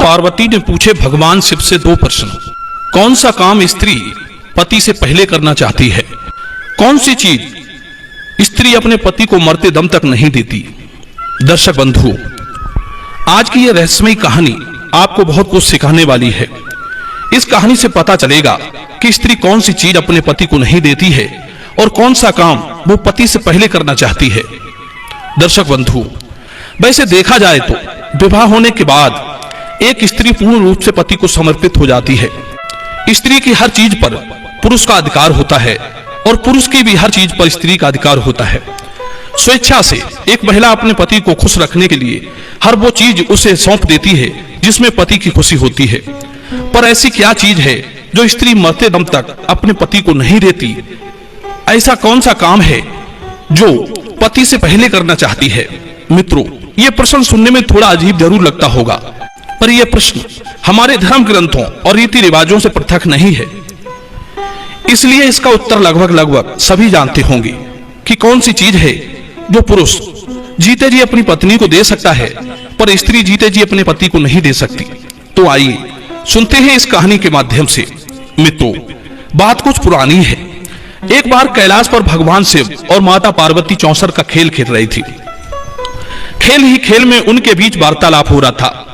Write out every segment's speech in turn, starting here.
पार्वती ने पूछे भगवान शिव से दो प्रश्न। कौन सा काम स्त्री पति से पहले करना चाहती है? कौन सी चीज स्त्री अपने पति को मरते दम तक नहीं देती? दर्शक बंधु, आज की यह रहस्यमयी कहानी आपको बहुत कुछ सिखाने वाली है। इस कहानी से पता चलेगा कि स्त्री कौन सी चीज अपने पति को नहीं देती है और कौन सा काम वो पति से पहले करना चाहती है। दर्शक बंधु, वैसे देखा जाए तो विवाह होने के बाद एक स्त्री पूर्ण रूप से पति को समर्पित हो जाती है। स्त्री की हर चीज पर पुरुष का अधिकार होता है और पुरुष की भी हर चीज पर स्त्री का अधिकार होता है। स्वेच्छा से एक महिला अपने पति को खुश रखने के लिए हर वो चीज उसे सौंप देती है जिसमें पति की खुशी होती है। पर ऐसी क्या चीज है जो स्त्री मरते दम तक अपने पति को नहीं देती? ऐसा कौन सा काम है जो पति से पहले करना चाहती है? मित्रों, यह प्रश्न सुनने में थोड़ा अजीब जरूर लगता होगा, पर यह प्रश्न हमारे धर्म ग्रंथों और रीति रिवाजों से पृथक नहीं है। इसलिए इसका उत्तर लगभग सभी जानते होंगे कि कौन सी चीज है जो पुरुष जीते जी अपनी पत्नी को दे सकता है पर स्त्री जीते जी अपने पति को नहीं दे सकती। तो आइए सुनते हैं इस कहानी के माध्यम से। मित्रों, बात कुछ पुरानी है। एक बार कैलाश पर भगवान शिव और माता पार्वती चौसर का खेल खेल रही थी। खेल ही खेल में उनके बीच वार्तालाप हो रहा था।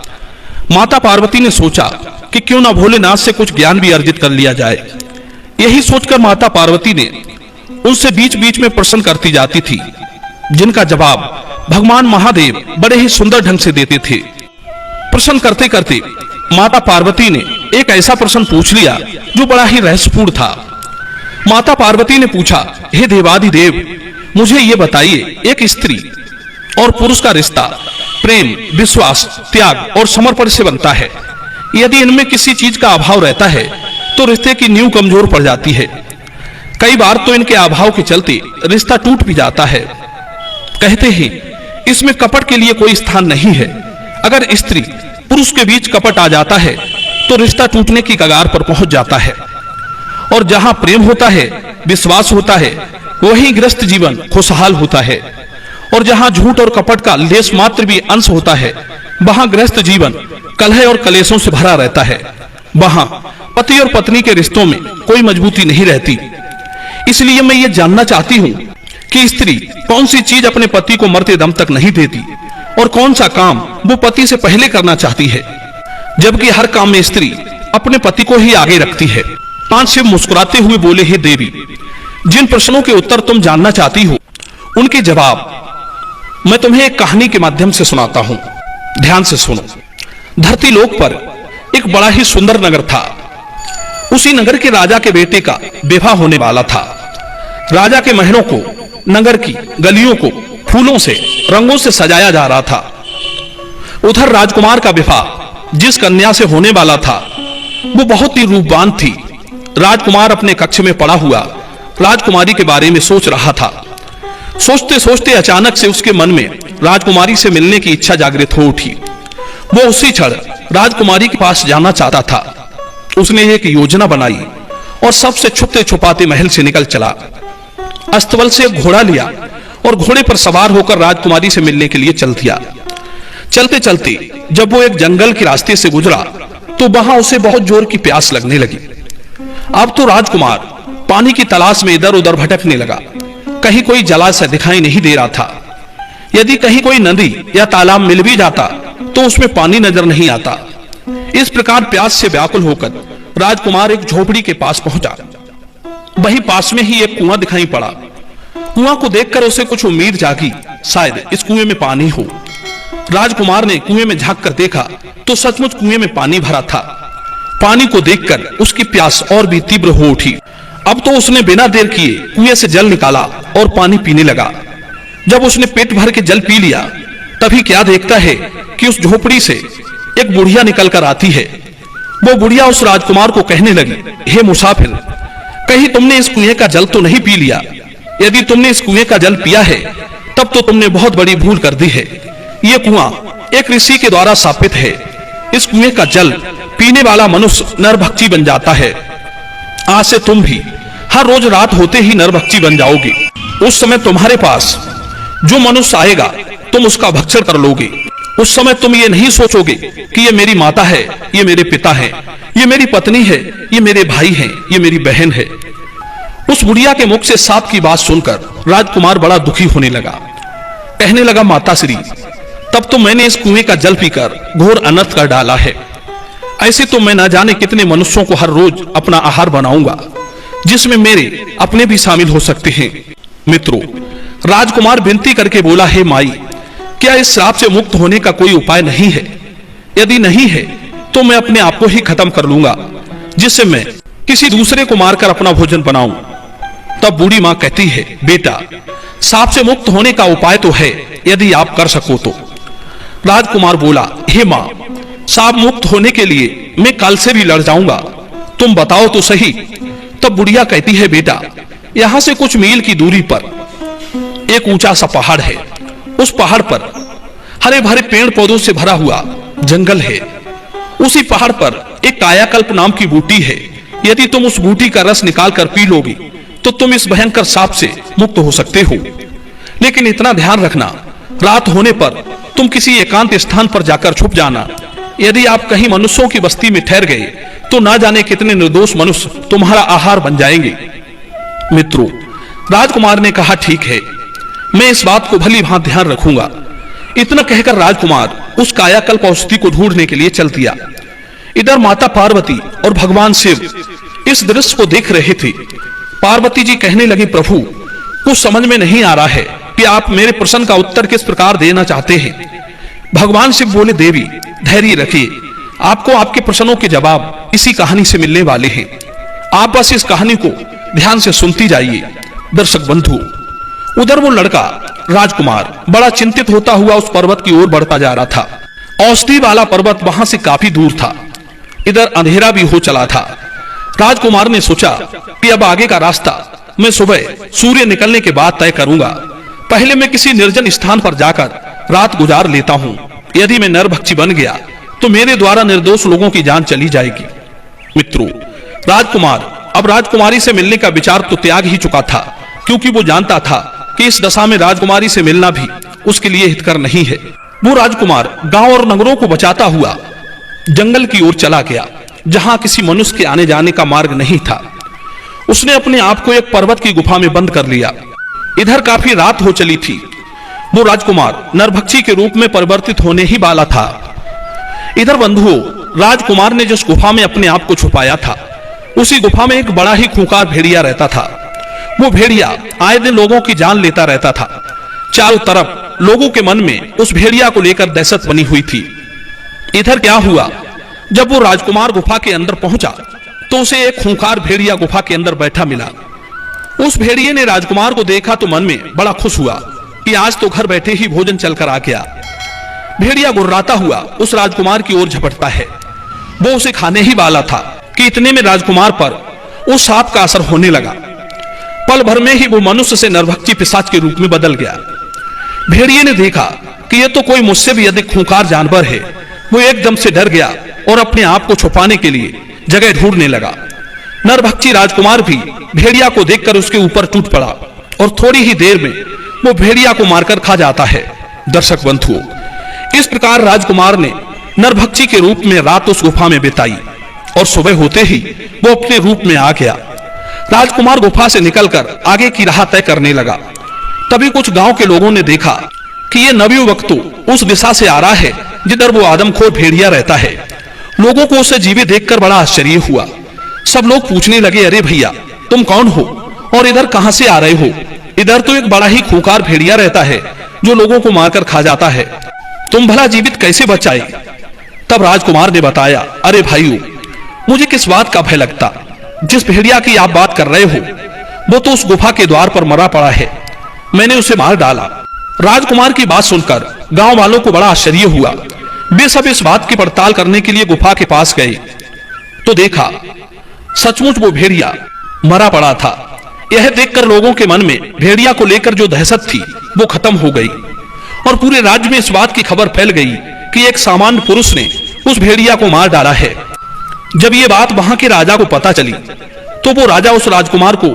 माता पार्वती ने सोचा कि क्यों ना भोलेनाथ से कुछ ज्ञान भी अर्जित कर लिया जाए। यही सोचकर माता पार्वती ने उनसे बीच बीच में प्रश्न करती जाती थी, जिनका जवाब भगवान महादेव बड़े ही सुंदर ढंग से देते थे। प्रश्न करते करते माता पार्वती ने एक ऐसा प्रश्न पूछ लिया जो बड़ा ही रहस्यपूर्ण था। माता पार्वती ने पूछा, हे देवाधिदेव, मुझे ये बताइए, एक स्त्री और पुरुष का रिश्ता प्रेम, विश्वास, त्याग और समर्पण से बनता है। यदि इनमें किसी चीज का अभाव रहता है तो रिश्ते की नींव कमजोर पड़ जाती है। कई बार तो इनके अभाव के चलते रिश्ता टूट भी जाता है। कहते हैं इसमें कपट के लिए कोई स्थान नहीं है। अगर स्त्री पुरुष के बीच कपट आ जाता है तो रिश्ता टूटने की कगार पर पहुंच जाता है। और जहां प्रेम होता है, विश्वास होता है, वहीं गृहस्थ जीवन खुशहाल होता है। और जहां झूठ और कपट का लेश मात्र भी अंश होता है, वहां गृहस्थ जीवन कलह और कलेशों से भरा रहता है। वहां पति और पत्नी के रिश्तों में कोई मजबूती नहीं रहती। इसलिए मैं ये जानना चाहती हूँ कि स्त्री कौन सी चीज अपने पति को मरते दम तक नहीं देती और कौन सा काम वो पति से पहले करना चाहती है, जबकि हर काम में स्त्री अपने पति को ही आगे रखती है। पांच शिव मुस्कुराते हुए बोले, हे देवी, जिन प्रश्नों के उत्तर तुम जानना चाहती हो उनके जवाब मैं तुम्हें एक कहानी के माध्यम से सुनाता हूं। ध्यान से सुनो। धरती लोक पर एक बड़ा ही सुंदर नगर था। उसी नगर के राजा के बेटे का विवाह होने वाला था। राजा के महलों को, नगर की गलियों को फूलों से, रंगों से सजाया जा रहा था। उधर राजकुमार का विवाह जिस कन्या से होने वाला था वो बहुत ही रूपवान थी। राजकुमार अपने कक्ष में पड़ा हुआ राजकुमारी के बारे में सोच रहा था। सोचते सोचते अचानक से उसके मन में राजकुमारी से मिलने की इच्छा जागृत हो उठी। वो उसी क्षण राजकुमारी के पास जाना चाहता था। उसने एक योजना बनाई और सबसे छुपते छुपाते महल से निकल चला। अस्तबल से एक घोड़ा लिया और घोड़े पर सवार होकर राजकुमारी से मिलने के लिए चल दिया। चलते चलते जब वो एक जंगल के रास्ते से गुजरा तो वहां उसे बहुत जोर की प्यास लगने लगी। अब तो राजकुमार पानी की तलाश में इधर उधर भटकने लगा। कहीं कोई जलाशय दिखाई नहीं दे रहा था। यदि कहीं कोई नदी या तालाब मिल भी जाता तो उसमें पानी नजर नहीं आता। इस प्रकार प्यास से व्याकुल होकर राजकुमार एक झोपड़ी के पास पहुंचा। वहीं पास में ही एक कुआं दिखाई पड़ा। कुआं को देखकर उसे कुछ उम्मीद जागी, शायद इस कुएं में पानी हो। राजकुमार ने कुएं में झांक कर देखा तो सचमुच कुएं में पानी भरा था। पानी को देखकर उसकी प्यास और भी तीव्र हो उठी। अब तो उसने बिना देर किए कुएं से जल निकाला और पानी पीने लगा। जब उसने पेट भर के जल पी लिया तभी क्या देखता है कि उस झोपड़ी से एक बुढ़िया निकल कर आती है। वो बुढ़िया उस राजकुमार को कहने लगी, हे मुसाफिर, कहीं तुमने इस कुएं का जल तो नहीं पी लिया? यदि तुमने इस कुएं का जल पिया है तब तो तुमने बहुत बड़ी भूल कर दी है। यह कुआं एक ऋषि के द्वारा स्थापित है। इस कुएं का जल पीने वाला मनुष्य नरभक्षी बन जाता है। आज से तुम भी हर रोज रात होते ही नरभक्षी बन जाओगे। उस समय तुम्हारे पास जो मनुष्य आएगा तुम उसका भक्षण कर लोगे उस समय तुम ये नहीं सोचोगे कि ये मेरी माता है, ये मेरे पिता है, ये मेरी पत्नी है, ये मेरे भाई हैं, ये मेरी बहन है। उस बुढ़िया के मुख से सांप की बात सुनकर राजकुमार बड़ा दुखी होने लगा। कहने लगा, माता श्री, तब तो मैंने इस कुएं का जल पीकर घोर अनर्थ कर डाला है। ऐसे तो मैं न जाने कितने मनुष्यों को हर रोज अपना आहार बनाऊंगा, जिसमें मेरे अपने भी शामिल हो सकते हैं। मित्रों, राजकुमार विनती करके बोला, हे माई, क्या इस श्राप से मुक्त होने का कोई उपाय नहीं है? यदि नहीं है तो मैं अपने आप को ही खत्म कर लूंगा, जिससे मैं किसी दूसरे को मारकर अपना भोजन बनाऊं। तब बूढ़ी मां कहती है, बेटा, सांप से मुक्त होने का उपाय तो है, यदि आप कर सको तो। राजकुमार बोला, हे मां, सांप मुक्त होने के लिए मैं काल से भी लड़ जाऊंगा, तुम बताओ तो सही। तब बुढ़िया कहती है, बेटा, यहां से कुछ मील की दूरी पर एक ऊंचा सा पहाड़ है। उस पहाड़ पर हरे भरे पेड़ पौधों से भरा हुआ जंगल है। उसी पहाड़ पर एक कायाकल्प नाम की बूटी है। यदि तुम उस बूटी का रस निकाल कर पी लोगी तो तुम इस भयंकर सांप से मुक्त हो सकते हो। लेकिन इतना ध्यान रखना, रात होने पर तुम किसी एकांत स्थान पर जाकर छुप जाना। यदि आप कहीं मनुष्यों की बस्ती में ठहर गए तो ना जाने कितने निर्दोष मनुष्य तुम्हारा आहार बन जाएंगे। मित्रों, राजकुमार ने कहा, ठीक है, मैं इस बात को भली भांति ध्यान रखूंगा। इतना कहकर राजकुमार उस कायाकल्प औषधि को ढूंढने के लिए चल दिया। इधर माता पार्वती और भगवान शिव इस दृश्य को देख रहे थे। पार्वती जी कहने लगी, प्रभु, कुछ समझ में नहीं आ रहा है कि आप मेरे प्रश्न का उत्तर किस प्रकार देना चाहते हैं। भगवान शिव बोले, देवी, धैर्य रखिए, आपको आपके प्रश्नों के जवाब इसी कहानी से मिलने वाले हैं। आप बस इस कहानी को ध्यान से सुनती जाइए। दर्शक बंधु, उधर वो लड़का राजकुमार बड़ा चिंतित होता हुआ उस पर्वत की ओर बढ़ता जा रहा था। औषधि वाला पर्वत वहां से काफी दूर था। इधर अंधेरा भी हो चला था। राजकुमार ने सोचा कि अब आगे का रास्ता मैं सुबह सूर्य निकलने के बाद तय करूंगा। पहले मैं किसी निर्जन स्थान पर जाकर रात गुजार लेता हूं। यदि मैं नरभक्षी बन गया तो मेरे द्वारा निर्दोष लोगों की जान चली जाएगी। मित्रों, राजकुमार अब राजकुमारी से मिलने का विचार तो त्याग ही चुका था, क्योंकि वो जानता था कि इस दशा में राजकुमारी से मिलना भी उसके लिए हितकर नहीं है। वो राजकुमार गांव और नगरों को बचाता हुआ जंगल की ओर चला गया, जहां किसी मनुष्य के आने जाने का मार्ग नहीं था। उसने अपने आप को एक पर्वत की गुफा में बंद कर लिया। इधर काफी रात हो चली थी। वो राजकुमार नरभक्षी के रूप में परिवर्तित होने ही वाला था। इधर बंधुओं, राजकुमार ने जिस गुफा में अपने आप को छुपाया था, उसी गुफा में एक बड़ा ही खूंखार भेड़िया रहता था। वो भेड़िया आए दिन लोगों की जान लेता रहता था। चारों तरफ लोगों के मन में उस भेड़िया को लेकर दहशत बनी हुई थी। इधर क्या हुआ, जब वो राजकुमार गुफा के अंदर पहुंचा तो उसे एक खूंखार भेड़िया गुफा के अंदर बैठा मिला। उस भेड़िए ने राजकुमार को देखा तो मन में बड़ा खुश हुआ कि आज तो घर बैठे ही भोजन चलकर आ गया। भेड़िया गुर्राता हुआ उस राजकुमार की ओर झपटता है। वो उसे खाने ही वाला था कि इतने में राजकुमार पर उस सांप का असर होने लगा। पल भर में ही वो मनुष्य से नरभक्षी पिशाच के रूप में बदल गया। भेड़िए ने देखा कि यह तो कोई मुझसे भी अधिक खूंखार जानवर है। वो एकदम से डर गया और अपने आप को छुपाने के लिए जगह ढूंढने लगा। नरभक्षी राजकुमार भी भेड़िया को देखकर उसके ऊपर टूट पड़ा और थोड़ी ही देर में वो भेड़िया को मारकर खा जाता है। दर्शक बंधुओं, इस प्रकार राजकुमार ने नरभक्षी के रूप में रात उस गुफा में बिताई और सुबह होते ही वो अपने रूप में आ गया। राजकुमार गुफा से निकलकर आगे की राह तय करने लगा। तभी कुछ गांव के लोगों ने देखा कि ये नवयुवक तो उस दिशा से आ रहा है जिधर वो आदमखोर भेड़िया रहता है। लोगों को उसे जीवित देखकर बड़ा आश्चर्य हुआ। सब लोग पूछने लगे, अरे भैया, तुम कौन हो और इधर कहां से आ रहे हो? इधर तो एक बड़ा ही खूंखार भेड़िया रहता है जो लोगों को मारकर खा जाता है। तुम भला जीवित कैसे बच आए? तब राजकुमार ने बताया, अरे भाइयों, मुझे किस बात का भय लगता। जिस भेड़िया की आप बात कर रहे हो वो तो उस गुफा के द्वार पर मरा पड़ा है। मैंने उसे मार डाला। राजकुमार की बात सुनकर गांव वालों को बड़ा आश्चर्य हुआ। वे सब इस बात की पड़ताल करने के लिए गुफा के पास गए तो देखा सचमुच वो भेड़िया मरा पड़ा था। यह देखकर लोगों के मन में भेड़िया को लेकर जो दहशत थी वो खत्म हो गई और पूरे राज्य में इस बात की खबर फैल गई कि एक सामान्य पुरुष ने उस भेड़िया को मार डाला है। जब ये बात वहां के राजा को पता चली तो वो राजा उस राजकुमार को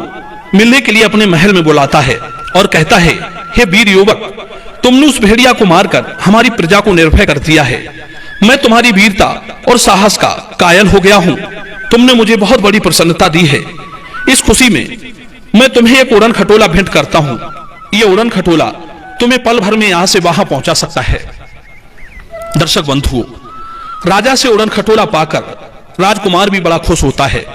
मिलने के लिए अपने महल में बुलाता है और कहता है, हे वीर युवक, तुमने उस भेड़िया को मारकर हमारी प्रजा को निर्भय कर दिया है। मैं तुम्हारी वीरता और साहस का कायल हो गया हूं। तुमने मुझे बहुत बड़ी प्रसन्नता दी है। इस खुशी में मैं तुम्हें एक उड़न खटोला भेंट करता हूं। यह उड़न खटोला तुम्हें पल भर में यहां से वहां पहुंचा सकता है। दर्शक बंधुओं, राजा से उड़न खटोला पाकर राजकुमार भी बड़ा खुश होता है।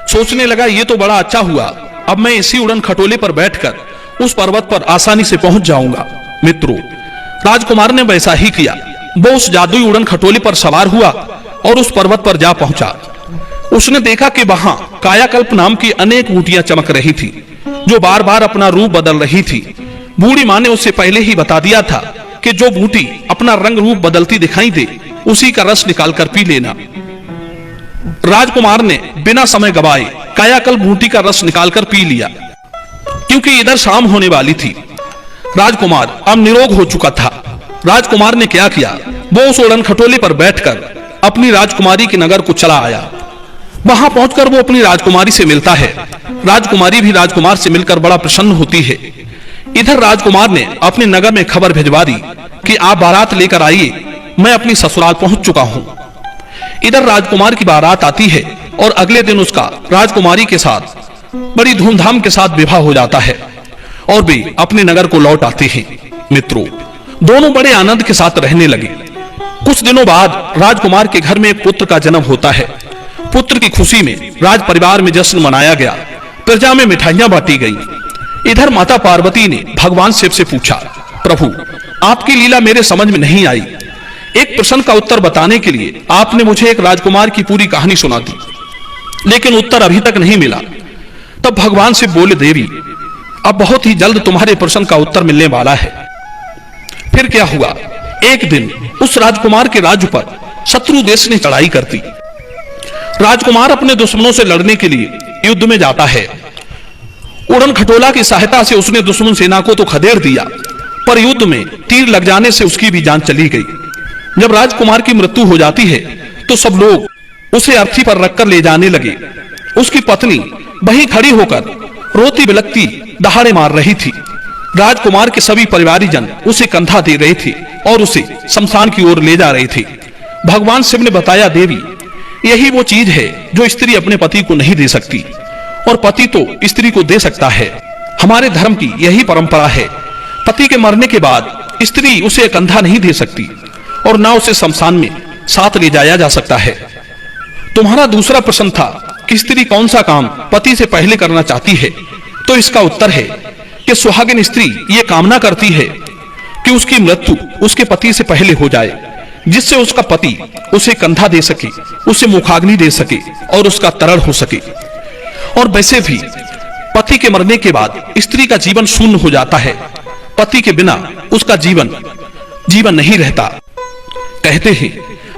सोचने लगा, ये तो बड़ा अच्छा हुआ, अब मैं इसी उड़न खटोले पर बैठकर उस पर्वत पर आसानी से पहुंच जाऊंगा। मित्रों, राजकुमार ने वैसा ही किया। वो उस जादुई उड़न खटोले पर सवार हुआ और उस पर्वत पर जा पहुंचा। उसने देखा कि वहां कायाकल्प नाम की अनेक बूटियां चमक रही थी, जो बार बार अपना रूप बदल रही थी। बूढ़ी मां ने उससे पहले ही बता दिया था कि जो बूटी अपना रंग रूप बदलती दिखाई दे, उसी का रस निकालकर पी लेना। राजकुमार ने बिना समय गवाए कायाकल्प बूटी का रस निकालकर पी लिया। क्योंकि इधर शाम होने वाली थी, राजकुमार अब निरोग हो चुका था। राजकुमार ने क्या किया, वो उस उड़न खटोले पर बैठकर अपनी राजकुमारी के नगर को चला आया। वहां पहुंचकर वो अपनी राजकुमारी से मिलता है। राजकुमारी भी राजकुमार से मिलकर बड़ा प्रसन्न होती है। इधर राजकुमार ने अपने नगर में खबर भिजवा दी कि आप बारात लेकर आइए, मैं अपनी ससुराल पहुंच चुका हूं। इधर राजकुमार की बारात आती है और अगले दिन उसका राजकुमारी के साथ बड़ी धूमधाम के साथ विवाह हो जाता है और वे अपने नगर को लौट आते हैं। मित्रों, दोनों बड़े आनंद के साथ रहने लगे। कुछ दिनों बाद राजकुमार के घर में एक पुत्र का जन्म होता है। पुत्र की खुशी में राज परिवार में जश्न मनाया गया, प्रजा में मिठाइयां बांटी गई। इधर माता पार्वती ने भगवान शिव से पूछा, प्रभु, आपकी लीला मेरे समझ में नहीं आई। एक प्रश्न का उत्तर बताने के लिए आपने मुझे एक राजकुमार की पूरी कहानी सुना दी, लेकिन उत्तर अभी तक नहीं मिला। तब भगवान शिव बोले, देवी, अब बहुत ही जल्द तुम्हारे प्रश्न का उत्तर मिलने वाला है। फिर क्या हुआ, एक दिन उस राजकुमार के राज्य पर शत्रु देश ने चढ़ाई कर दी। राजकुमार अपने दुश्मनों से लड़ने के लिए युद्ध में जाता है। उड़न खटोला की सहायता से उसने दुश्मन सेना को तो खदेड़ दिया, पर युद्ध में तीर लग जाने से उसकी भी जान चली गई। जब राजकुमार की मृत्यु हो जाती है तो सब लोग उसे अर्थी पर रखकर ले जाने लगे। उसकी पत्नी वहीं खड़ी होकर रोती बिलखती दहाड़े मार रही थी। राजकुमार के सभी परिवारीजन उसे कंधा दे रहे थे और उसे शमशान की ओर ले जा रहे थे। भगवान शिव ने बताया, देवी, यही वो चीज है जो स्त्री अपने पति को नहीं दे सकती और पति तो स्त्री को दे सकता है। हमारे धर्म की यही परंपरा है। पति के मरने के बाद स्त्री उसे कंधा नहीं दे सकती और ना उसे शमशान में साथ ले जाया जा सकता है। तुम्हारा दूसरा प्रश्न था कि स्त्री कौन सा काम पति से पहले करना चाहती है, तो इसका उत्तर है कि सुहागिन स्त्री ये कामना करती है कि उसकी मृत्यु उसके पति से पहले हो जाए, जिससे उसका पति उसे कंधा दे सके, उसे मुखाग्नि दे सके और उसका तरण हो सके। और वैसे भी पति के मरने के बाद स्त्री का जीवन शून्य हो जाता है। पति के बिना उसका जीवन नहीं रहता। कहते हैं,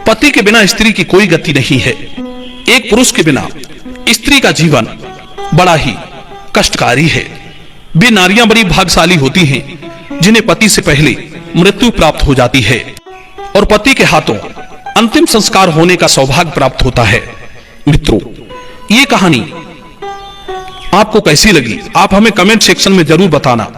पति के बिना स्त्री की कोई गति नहीं है। एक पुरुष के बिना स्त्री का जीवन बड़ा ही कष्टकारी है। वे नारियां बड़ी भाग्यशाली होती हैं जिन्हें पति से पहले मृत्यु प्राप्त हो जाती है और पति के हाथों अंतिम संस्कार होने का सौभाग्य प्राप्त होता है। मित्रों, ये कहानी आपको कैसी लगी, आप हमें कमेंट सेक्शन में जरूर बताना।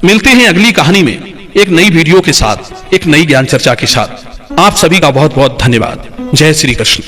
मिलते हैं अगली कहानी में एक नई वीडियो के साथ, एक नई ज्ञान चर्चा के साथ। आप सभी का बहुत बहुत धन्यवाद। जय श्री कृष्ण।